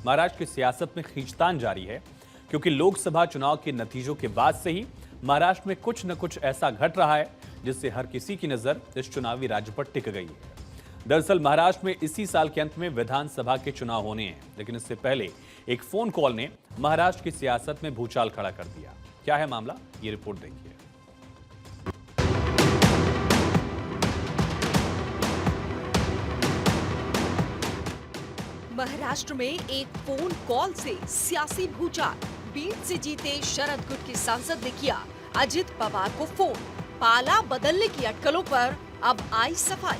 महाराष्ट्र की सियासत में खींचतान जारी है, क्योंकि लोकसभा चुनाव के नतीजों के बाद से ही महाराष्ट्र में कुछ न कुछ ऐसा घट रहा है जिससे हर किसी की नजर इस चुनावी राज्य पर टिक गई है। दरअसल महाराष्ट्र में इसी साल के अंत में विधानसभा के चुनाव होने हैं, लेकिन इससे पहले एक फोन कॉल ने महाराष्ट्र की सियासत में भूचाल खड़ा कर दिया। क्या है मामला, ये रिपोर्ट देखिए। महाराष्ट्र में एक फोन कॉल से सियासी भूचाल। बीड से जीते शरद गुट के सांसद ने किया अजित पवार को फोन। पाला बदलने की अटकलों पर अब आई सफाई।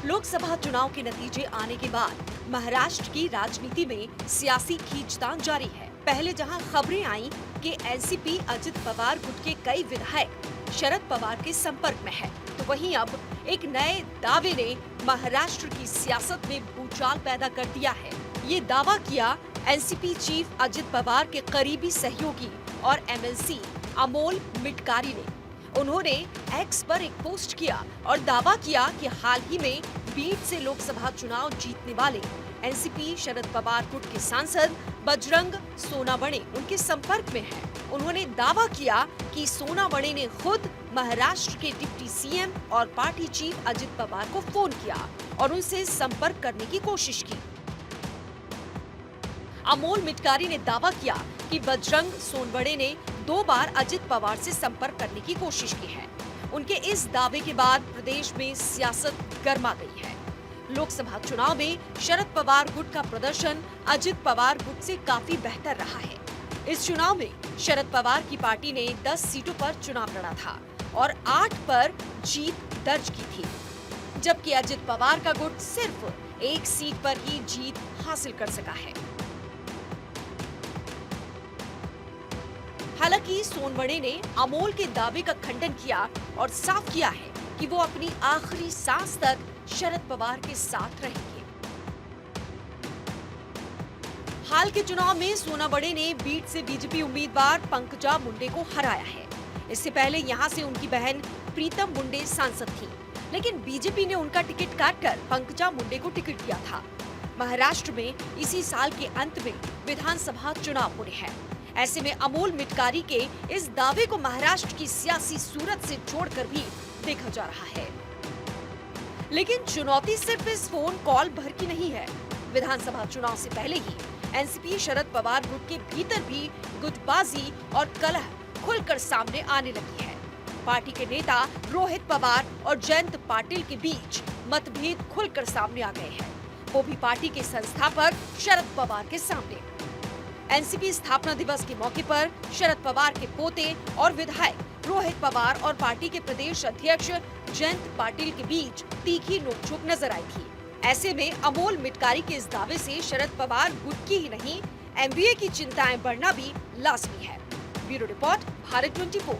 लोकसभा चुनाव के नतीजे आने के बाद महाराष्ट्र की राजनीति में सियासी खींचतान जारी है। पहले जहां खबरें आई कि एनसीपी अजित पवार गुट के कई विधायक शरद पवार के संपर्क में है, तो वहीं अब एक नए दावे ने महाराष्ट्र की सियासत में भूचाल पैदा कर दिया है। ये दावा किया एनसीपी चीफ अजित पवार के करीबी सहयोगी और एमएलसी अमोल मिटकारी ने। उन्होंने एक्स पर एक पोस्ट किया और दावा किया कि हाल ही में बीड से लोकसभा चुनाव जीतने वाले एनसीपी शरद पवार गुट के सांसद बजरंग सोनावणे उनके संपर्क में हैं। उन्होंने दावा किया कि सोनावणे ने खुद महाराष्ट्र के डिप्टी सीएम और पार्टी चीफ अजित पवार को फोन किया और उनसे संपर्क करने की कोशिश की। अमोल मिटकारी ने दावा किया कि बजरंग सोनवणे ने 2 बार अजित पवार से संपर्क करने की कोशिश की है। उनके इस दावे के बाद प्रदेश में सियासत गर्मा गई है। लोकसभा चुनाव में शरद पवार गुट का प्रदर्शन अजित पवार गुट से काफी बेहतर रहा है। इस चुनाव में शरद पवार की पार्टी ने 10 सीटों पर चुनाव लड़ा था और 8 पर जीत दर्ज की थी, जबकि अजित पवार का गुट सिर्फ 1 सीट पर ही जीत हासिल कर सका है। हालांकि सोनवणे ने अमोल के दावे का खंडन किया और साफ किया है कि वो अपनी आखिरी सांस तक शरद पवार के साथ रहेंगे। हाल के चुनाव में सोनावणे ने बीड से बीजेपी उम्मीदवार पंकजा मुंडे को हराया है। इससे पहले यहां से उनकी बहन प्रीतम मुंडे सांसद थी, लेकिन बीजेपी ने उनका टिकट काटकर पंकजा मुंडे को टिकट दिया था। महाराष्ट्र में इसी साल के अंत में विधानसभा चुनाव होने हैं। ऐसे में अमोल मिटकारी के इस दावे को महाराष्ट्र की सियासी सूरत से जोड़कर भी देखा जा रहा है। लेकिन चुनौती सिर्फ इस फोन कॉल भर की नहीं है। विधानसभा चुनाव से पहले ही एनसीपी शरद पवार गुट के भीतर भी गुटबाजी और कलह खुलकर सामने आने लगी है। पार्टी के नेता रोहित पवार और जयंत पाटिल के बीच मतभेद खुलकर सामने आ गए हैं, वो भी पार्टी के संस्थापक शरद पवार के सामने। एनसीपी स्थापना दिवस के मौके पर शरद पवार के पोते और विधायक रोहित पवार और पार्टी के प्रदेश अध्यक्ष जयंत पाटिल के बीच तीखी नोकझोंक नजर आई थी। ऐसे में अमोल मिटकारी के इस दावे से शरद पवार गुट की ही नहीं, एमवीए की चिंताएं बढ़ना भी लाजमी है। Bureau report, Bharat 24।